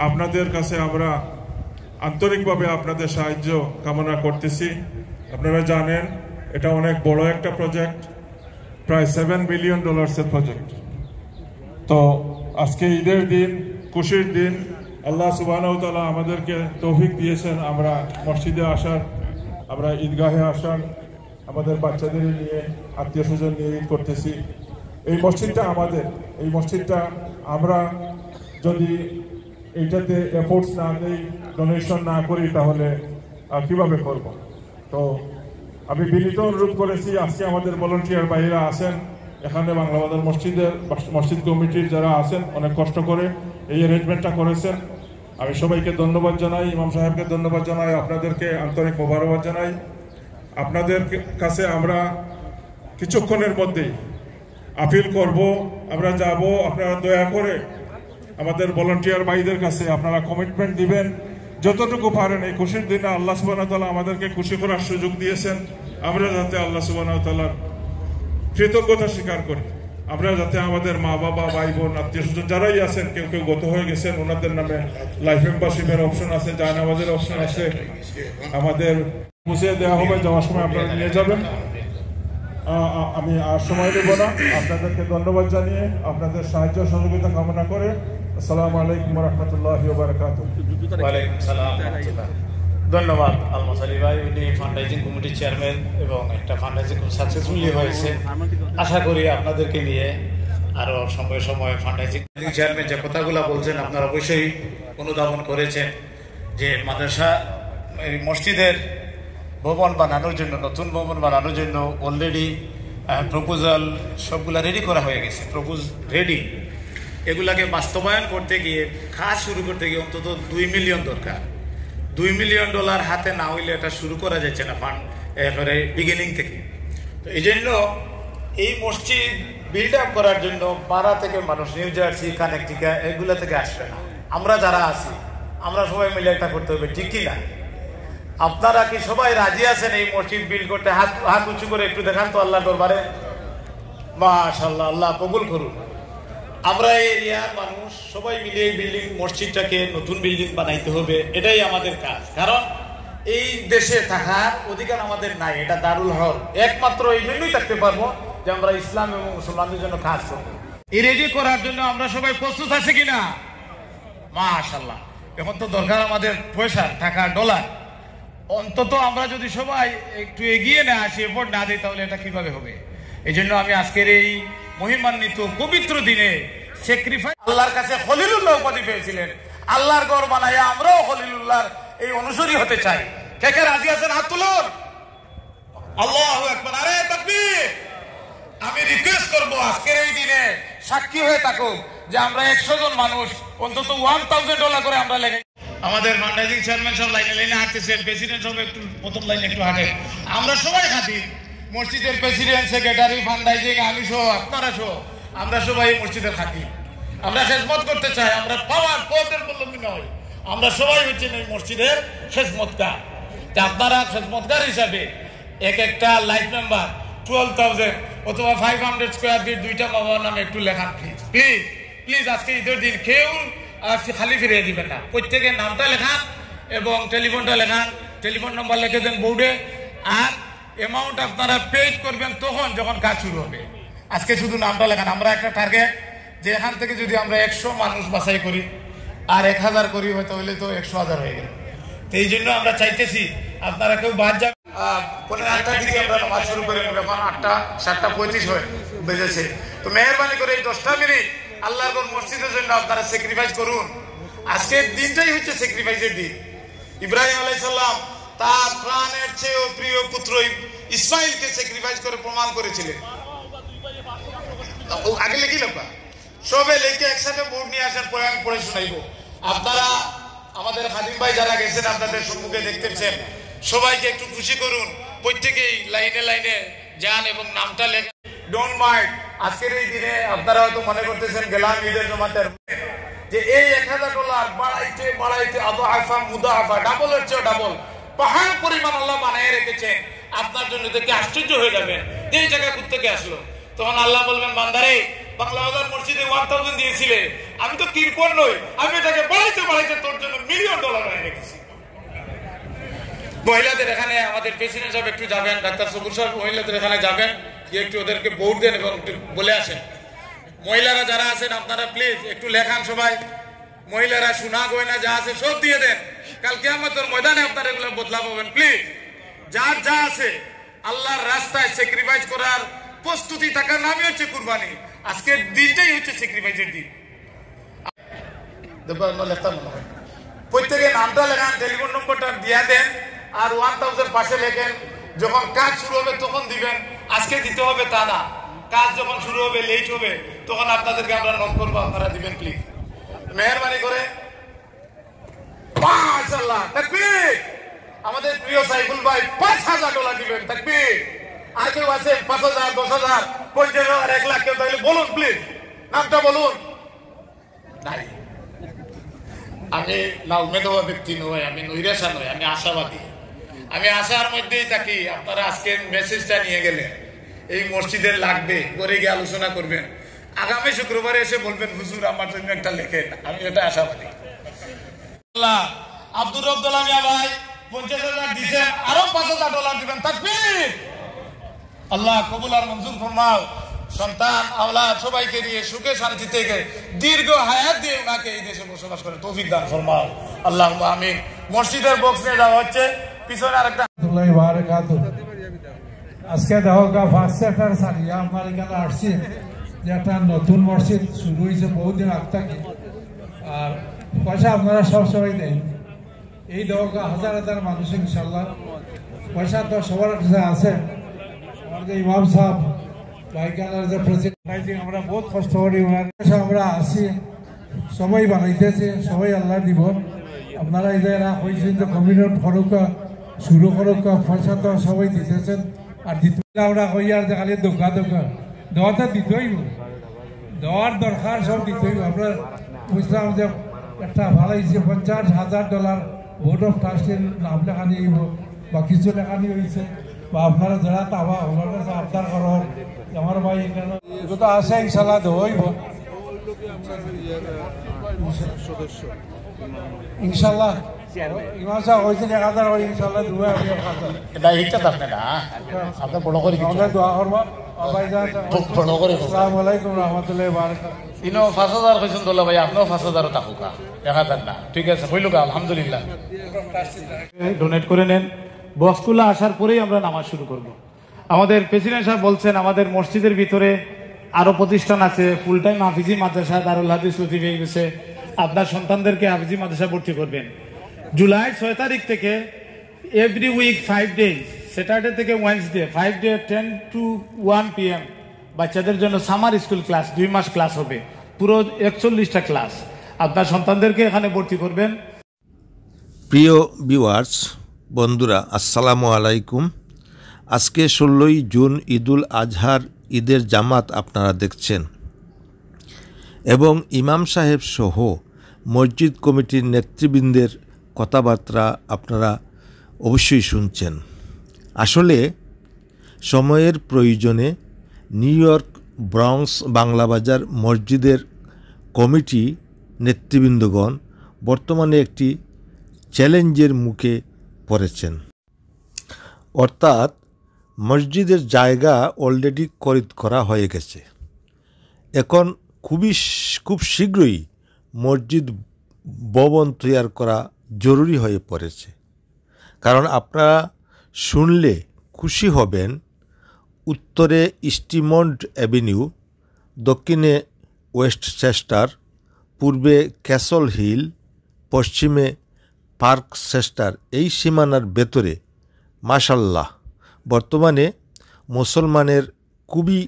আপনাদের কাছে আমরা আন্তরিকভাবে আপনাদের সাহায্য কামনা করতেছি। আপনারা জানেন এটা অনেক বড় একটা প্রজেক্ট, প্রায় $7 বিলিয়ন প্রজেক্ট। তো আজকে ঈদের দিন, খুশির দিন, আল্লাহ সুবহানাহু ওয়া তাআলা আমাদেরকে তৌফিক দিয়েছেন আমরা মসজিদে আসার, আমরা ঈদগাহে আসার, আমাদের বাচ্চাদের নিয়ে, আত্মীয় স্বজন নিয়ে ঈদ করতেছি। এই মসজিদটা আমাদের, এই মসজিদটা আমরা যদি এইটাতে এফোর্টস না দেই, ডোনেশন না করি, তাহলে কিভাবে করব? তো আমি বিনীত অনুরোধ করেছি, আজকে আমাদের ভলান্টিয়ার ভাইরা আছেন এখানে, বাংলা বাজার মসজিদ কমিটির যারা আছেন অনেক কষ্ট করে এই অ্যারেঞ্জমেন্টটা করেছেন। আমি সবাইকে ধন্যবাদ জানাই, ইমাম সাহেবকে ধন্যবাদ জানাই, আপনাদেরকে আন্তরিক মোবারকবাদ জানাই। আপনাদের কাছে আমরা কিছুক্ষণের মধ্যেই আপিল করব, আমরা যাব, আপনারা দয়া করে আমাদের ভলান্টিয়ার ভাইদের কাছে আপনারা কমিটমেন্ট দিবেন, যতটুকু পারেন এই খুশির দিনে আল্লাহ সুবহানাহু ওয়া তাআলা আমাদেরকে খুশি করার সুযোগ দিয়েছেন, আমরা যাতে আল্লাহ সুবহানাহু ওয়া তাআলার কৃতজ্ঞতা স্বীকার করি, আমরা যাতে আমাদের মা বাবা, ভাই বোন, আত্মীয় স্বজন যারাই আছেন, কেউ কেউ গত হয়ে গেছেন, ওনাদের নামে লাইফ মেম্বারশিপের অপশন আছে, জায়নামাজের অপশন আছে, আমাদের পৌঁছে দেওয়া হবে, যাওয়ার সময় আপনারা নিয়ে যাবেন। আমি আর সময় দেব না, আপনাদেরকে ধন্যবাদ জানিয়ে আপনাদের সাহায্য সহযোগিতা কামনা করে আসসালামু আলাইকুম ওয়া রাহমাতুল্লাহি ওয়া বারাকাতুহু। ওয়া আলাইকুম আসসালাম। ধন্যবাদ আলমাস আলী ভাই, উনি ফান্ডরাইজিং কমিটির চেয়ারম্যান এবং একটা ফান্ডরাইজিং খুব সাকসেসফুলি হয়েছে। আশা করি আপনাদেরকে নিয়ে আরো সময় সময় ফান্ডরাইজিং চেয়ারম্যান যে কথাগুলো বলছেন আপনারা অবশ্যই অনুধাবন করেছেন যে মাদ্রাসা এই মসজিদের ভবন বানানোর জন্য, নতুন ভবন বানানোর জন্য অলরেডি প্রপোজাল সবগুলা রেডি করা হয়ে গেছে, প্রপোজ রেডি। এগুলাকে বাস্তবায়ন করতে গিয়ে, কাজ শুরু করতে গিয়ে অন্তত $2 মিলিয়ন দরকার। $2 মিলিয়ন হাতে না হইলে এটা শুরু করা যাচ্ছে না ফান্ড একেবারে বিগিনিং থেকে। তো এই জন্য এই মসজিদ বিল্ড আপ করার জন্য পাড়া থেকে মানুষ, নিউ জার্সি, কানেকটিকা, এগুলা থেকে আসবে না। আমরা যারা আছি আমরা সবাই মিলে এটা করতে হবে, ঠিক কি না? আপনারা কি সবাই রাজি আছেন এই মসজিদ বিল্ড করতে? হাত উঁচু করে একটু দেখান তো আল্লাহ দরবারে। মাশাআল্লাহ, আল্লাহ কবুল করুন। আমরা এই এরিয়ার মানুষ সবাই মিলে এই বিল্ডিং, মসজিদটাকে নতুন বিল্ডিং বানাইতে হবে, এটাই আমাদের কাজ। কারণ এই দেশে থাকার অধিকার আমাদের নাই, এটা দারুল হক। একমাত্র এই জন্যই থাকতে পারবো যে আমরা ইসলাম এবং মুসলমানদের জন্য কাজ করবো। এই রেডি করার জন্য আমরা সবাই প্রস্তুত আছি কিনা? মাশাআল্লাহ। এখন তো দরকার আমাদের পয়সা, টাকা, ডলার। অন্তত আমরা যদি সবাই একটু এগিয়ে না আসি, এফোর্ট না দিই, তাহলে এটা কিভাবে হবে? এই জন্য আমি আজকের এই মহিমান্বিত পবিত্র দিনে স্যাক্রিফাইস, আল্লাহর কাছে খলিলুল্লাহ উপাধি পেয়েছিলেন, আল্লাহর ঘর বানাইয়া আমরাও খলিলুল্লাহর এই অনুসারী হতে চাই। কে কে রাজি আছেন? হাত তুলুন। আল্লাহু আকবার, আরে তাকবীর। আমি রিকোয়েস্ট করবো আজকের এই দিনে সাক্ষী হয়ে থাকুক যে আমরা 100 জন মানুষ অন্তত $1000 করে আমরা লেগে। আমাদের ফান্ডরাইজিং চেয়ারম্যান সব লাইনে লাইনে হাঁটতেছেন, প্রেসিডেন্ট সব একটু প্রথম লাইনে একটু হাঁটে। আমরা সবাই হাঁটি, মসজিদের প্রেসিডেন্ট, সেক্রেটারি, ফান্ডরাইজিং, আমি সহ, আপনারা সহ, আমরা সবাই মসজিদের থাকি। আমরা খেদমত করতে চাই, আমরা পাওয়ার পদের বলবি নয়, আমরা সবাই হচ্ছেন এই মসজিদের খেদমতগার। আপনারা খেদমতগার হিসাবে এক একটা লাইফ মেম্বার 12,000 অথবা 500 স্কোয়ার ফিট দুইটা বাবার নামে একটু লেখান প্লিজ, প্লিজ, প্লিজ। আজকে ঈদের দিন কেউ খালি ফিরিয়ে দিবেন না, প্রত্যেকের নামটা লেখান এবং টেলিফোনটা লেখান, টেলিফোন নম্বর লিখে দেন বোর্ডে। আর অ্যামাউন্ট আপনারা পে করবেন তখন যখন কাজ শুরু হবে। আজকে শুধু নামটা লেখান। আমরা একটা টার্গেট যে এখান থেকে যদি আমরা 100 মানুষ বাছাই করি আর 1000 করি, হয়তো হলে তো 100,000 হয়ে গেল। তো এই জন্য আমরা চাইতেছি আপনারা কেউ বাদ যাবেন। 8টার দিকে আমরা নামাজ শুরু করি, এখন 7:35 হয়ে বেজেছে। তো মেহরবানি করে এই 10টা মিনিট আল্লাহর মসজিদের জন্য আপনারা স্যাক্রিফাইস করুন। আজকের দিনটাই হচ্ছে স্যাক্রিফাইসের দিন। ইব্রাহিম আলাইহিস সালাম তার প্রাণের চেয়েও প্রিয় পুত্র ইসমাইলকে স্যাক্রিফাইস করে প্রমাণ করেছিলেন। আগে লিখি লাগবা, সবে লিখে একসাথে বোর্ড নিয়ে আসার পরে আমি পড়ে শোনাইব। আপনারা আমাদের খাদিম ভাই যারা গেছেন আপনাদের সম্মুখে দেখতেছেন, সবাইকে একটু খুশি করুন, প্রত্যেকেই লাইনে লাইনে যান এবং নামটা লেখেন। Don't mind. আজকের এই দিনে আপনারা হয়তো মনে করতেছেন গেলাম ঈদের জমাতের, যে এই $1000 বাড়াইতে বাড়াইতে আদআফা মুদাআফা, ডাবলের চেয়ে ডাবল পাহাড় পরিমাণ আল্লাহ বানিয়ে রেখেছেন আপনার জন্য। দেখে আশ্চর্য হয়ে যাবেন যে এই টাকা কোত্থেকে আসলো। তখন আল্লাহ বলবেন, বান্দারে, বাংলা বাজার মসজিদে 1000 দিয়েছিলে, আমি তো কৃপণ নই, আমি এটাকে বাড়াইতে বাড়াইতে মিলিয়ন ডলার এনে রেখেছি। মহিলাদের এখানে আমাদের প্রেসিডেন্ট সাহেব একটু যাবেন, ডাক্তার সবুর সাহেব মহিলাদের এখানে যাবেন, একটু ওদেরকে ভোট দেন এবং একটু বলে আসেন। মহিলারা যারা আছেন আপনারা প্লিজ একটু লেখান সবাই, মহিলারা সোনা গয়না যা আছে সব দিয়ে দেন, কালকে আমাদের ময়দানে আপনারা এগুলো বদলা পাবেন। প্লিজ যার যা আছে আল্লাহর রাস্তায় স্যাক্রিফাইস করার প্রস্তুতি থাকার নামই হচ্ছে কুরবানি। আজকের দিনটাই হচ্ছে স্যাক্রিফাইসের দিন। প্রত্যেকে নামটা লেখান, টেলিফোন নম্বরটা দিয়ে দেন, আর 1000 পাশে লেখেন। যখন কাজ শুরু হবে তখন দিবেন, আজকে দিতে হবে তা না। কাজ যখন শুরু হবে, লেট হবে, তখন আপনাদেরকে আমরা নক করবো, আপনারা দিবেন প্লিজ, মেহরবানি করে। মাশাআল্লাহ, তাকবীর। আমাদের প্রিয় সাইফুল ভাই $5000 দিবেন, তাকবীর। আর কেউ আছেন 5000, 10000, 50,000, 1 লাখ কেউ তাহলে বলুন প্লিজ, নামটা বলুন। নাই, আমি না উমেদওয়া ব্যক্তি নই, আমি নৈরাশা নই, আমি আশাবাদী। আমি আশার মধ্যেই থাকি। আপনারা আজকের মেসেজটা নিয়ে গেলেন, এই মসজিদের লাগবে, করে গিয়ে আলোচনা করবেন, আগামী শুক্রবারে এসে বলবেন হুজুর আমার জন্য একটা লেখেন। আমি এটা আশাবাদী। আব্দুর রব্দুল্লাহ মিয়া ভাই 50,000 দিচ্ছেন, আরো $5,000 দিবেন, তাকবীর। আল্লাহ কবুল আর মঞ্জুর ফরমাও। সন্তান আওলাদ সবাইকে নিয়ে সুখে শান্তিতে দীর্ঘ হায়াত দিয়ে ওনাকে এই দেশে বসবাস করে তৌফিক দান ফরমাও, আল্লাহুম্মা আমিন। মসজিদের বক্স নিয়ে যাওয়া হচ্ছে, পিছনে আরেকটা। আজকে দেখা ফার্স্ট সেক্টর সারিয়া আমার এখানে আসছি যে একটা নতুন মসজিদ শুরু হয়েছে বহুদিন আগ থেকে, আর পয়সা আপনারা সবসময় দেন। এই দেখা হাজার হাজার মানুষ ইনশাল্লাহ, পয়সা তো সবার কাছে আছে। আমাদের ইমাম সাহেব বাইকানার যে প্রেসিডেন্ট, আমরা বহুত কষ্ট করি, ওনার কাছে আমরা আসি, সবাই বানাইতেছে, সবাই আল্লাহ দিব। আপনারা এই যে হয়েছেন যে কমিউনিট ফরকা শুরু করুক, পয়সা তো সবাই দিতেছেন। আর দিতে আমরা কই আর যে খালি দোকা দেওয়া তো দিতেই, দেওয়ার দরকার, সব দিতেই। আমরা বুঝলাম যে একটা ভালো হয়েছে $50,000 বোর্ড অফ ট্রাস্টের নাম লেখানি হইব বা কিছু লেখানি হয়েছে, বা আপনারা যারা তাবা আমার কাছে আবদার করেন আমার ভাই এখানে এগুলো তো আছে, ইনশাল্লাহ দেওয়াইব ইনশাল্লাহ। ইমাম সাহেব হয়েছে 1000 হয়, ইনশাল্লাহ দুয়া আমি আপনার বড় করে দোয়া করবো। আসসালামু আলাইকুম রহমতুল্লাহি ওয়া বারাকাতুহু। ইনো 5000 কইছেন দোলা ভাই, আপনিও 5000 টাকা 1000 না, ঠিক আছে হইল, আলহামদুলিল্লাহ। ডোনেট করে নেন। বক্সগুলো আসার পরেই আমরা নামাজ শুরু করব। আমাদের প্রেসিডেন্ট সাহেব বলছেন আমাদের মসজিদের ভিতরে আরো প্রতিষ্ঠান আছে, ফুল টাইম হাফিজি মাদ্রাসা, দারুল হাদিস লতিফ হয়ে গেছে। আপনার সন্তানদেরকে হাফিজি মাদ্রাসা ভর্তি করবেন। জুলাই 6 তারিখ থেকে এভরি উইক 5 ডেজ, স্যাটারডে থেকে ওয়েডনেসডে 5 ডে 10 to 1 PM বাচ্চাদের জন্য সামার স্কুল ক্লাস, 2 মাস ক্লাস হবে, পুরো 41টা ক্লাস। আপনার সন্তানদেরকে এখানে ভর্তি করবেন। প্রিয় ভিউয়ার্স বন্ধুরা, আসসালামু আলাইকুম। আজকে 16ই জুন ঈদুল আজহার ঈদের জামাত আপনারা দেখছেন, এবং ইমাম সাহেব সহ মসজিদ কমিটির নেতৃবৃন্দের কথাবার্তা আপনারা অবশ্যই শুনছেন। আসলে সময়ের প্রয়োজনে নিউ ইয়র্ক ব্রঙ্কস বাংলাবাজার মসজিদের কমিটি নেতৃবৃন্দগণ বর্তমানে একটি চ্যালেঞ্জের মুখে পড়েছেন। অর্থাৎ মসজিদের জায়গা অলরেডি খরিদ করা হয়ে গেছে, এখন খুব শীঘ্রই মসজিদ ভবন তৈরি করা জরুরি হয়ে পড়েছে। কারণ আপনারা শুনলে খুশি হবেন, উত্তরে স্টিমন্ড অ্যাভিনিউ, দক্ষিণে ওয়েস্টচেস্টার, পূর্বে ক্যাসল হিল, পশ্চিমে পার্কচেস্টার, এই সীমানার ভেতরে মাশাল্লাহ বর্তমানে মুসলমানের খুবই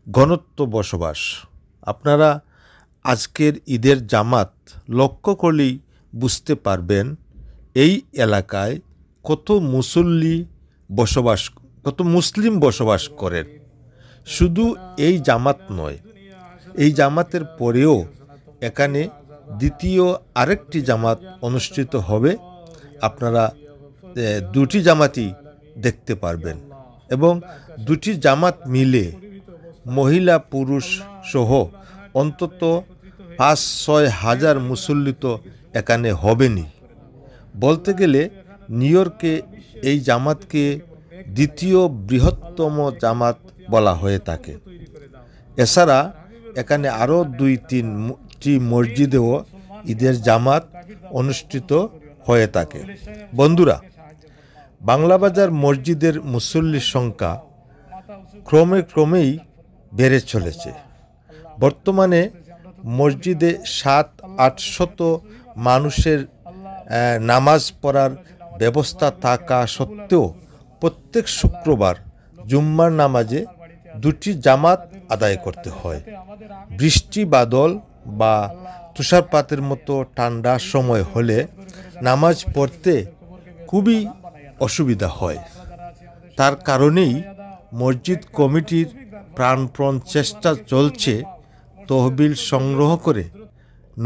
ঘনত্ব বসবাস। আপনারা আজকের ঈদের জামাত লক্ষ্য করলেই বুঝতে পারবেন এই এলাকায় কত মুসলিম বসবাস করেন। শুধু এই জামাত নয়, এই জামাতের পরেও এখানে দ্বিতীয় আরেকটি জামাত অনুষ্ঠিত হবে। আপনারা দুটি জামাতই দেখতে পারবেন, এবং দুটি জামাত মিলে মহিলা পুরুষ সহ অন্তত 5-6 হাজার মুসল্লি তো এখানে হবেনই। বলতে গেলে নিউ ইয়র্কে এই জামাতকে দ্বিতীয় বৃহত্তম জামাত বলা হয়ে থাকে। এছাড়া এখানে আরও 2-3টি মসজিদেও ঈদের জামাত অনুষ্ঠিত হয়ে থাকে। বন্ধুরা, বাংলাবাজার মসজিদের মুসল্লির সংখ্যা ক্রমেই বেড়ে চলেছে। বর্তমানে মসজিদে 700-800 মানুষের নামাজ পড়ার ব্যবস্থা থাকা সত্ত্বেও প্রত্যেক শুক্রবার জুম্মার নামাজে 2টি জামাত আদায় করতে হয়। বৃষ্টি বাদল বা তুষারপাতের মতো ঠান্ডার সময় হলে নামাজ পড়তে খুবই অসুবিধা হয়। তার কারণেই মসজিদ কমিটির প্রাণপণ চেষ্টা চলছে তহবিল সংগ্রহ করে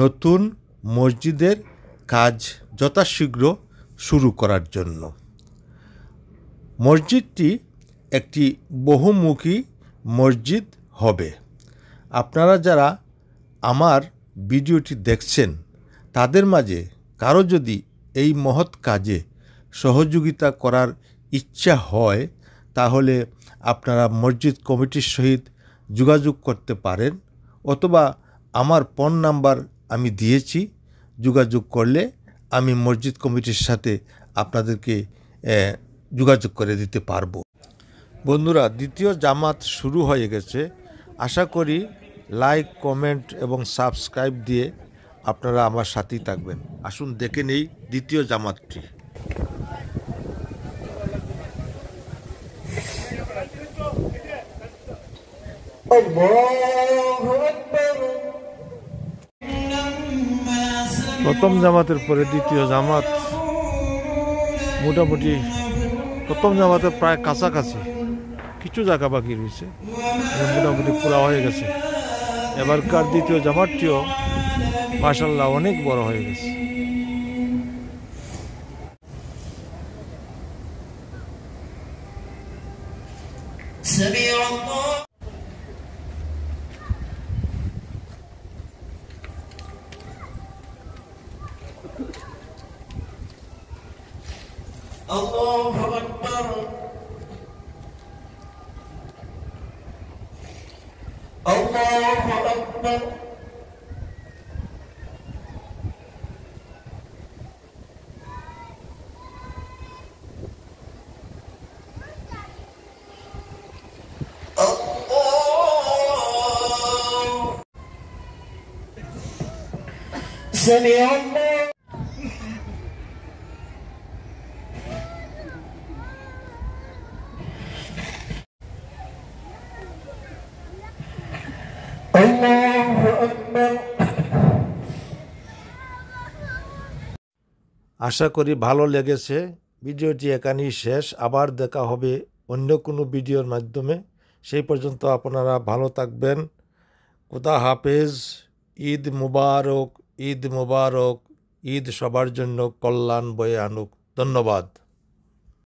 নতুন মসজিদের কাজ যথাশীঘ্র শুরু করার জন্য। মসজিদটি একটি বহুমুখী মসজিদ হবে। আপনারা যারা আমার ভিডিওটি দেখছেন তাদের মাঝে কারো যদি এই মহৎ কাজে সহযোগিতা করার ইচ্ছা হয় তাহলে আপনারা মসজিদ কমিটির সহিত যোগাযোগ করতে পারেন, অথবা আমার ফোন নাম্বার আমি দিয়েছি, যোগাযোগ করলে আমি মসজিদ কমিটির সাথে আপনাদেরকে যোগাযোগ করে দিতে পারবো। বন্ধুরা, দ্বিতীয় জামাত শুরু হয়ে গেছে। আশা করি লাইক, কমেন্ট এবং সাবস্ক্রাইব দিয়ে আপনারা আমার সাথেই থাকবেন। আসুন দেখে নেই দ্বিতীয় জামাতটি। প্রথম জামাতের পরে দ্বিতীয় জামাত মোটামুটি প্রথম জামাতের প্রায় কাছাকাছি, কিছু জায়গা বাকি রয়েছে, মোটামুটি পুরা হয়ে গেছে। এবারকার দ্বিতীয় জামাতটিও মাশাআল্লাহ অনেক বড় হয়ে গেছে। Allahu Akbar. Allahu Akbar. سمع الله. Allahu Akbar. আশা করি ভালো লেগেছে। ভিডিওটি এখানেই শেষ। আবার দেখা হবে অন্য কোনো ভিডিওর মাধ্যমে। সেই পর্যন্ত আপনারা ভালো থাকবেন। খোদা হাফেজ। ঈদ মুবারক, ঈদ মুবারক। ঈদ সবার জন্য কল্যাণ বয়ে আনুক। ধন্যবাদ।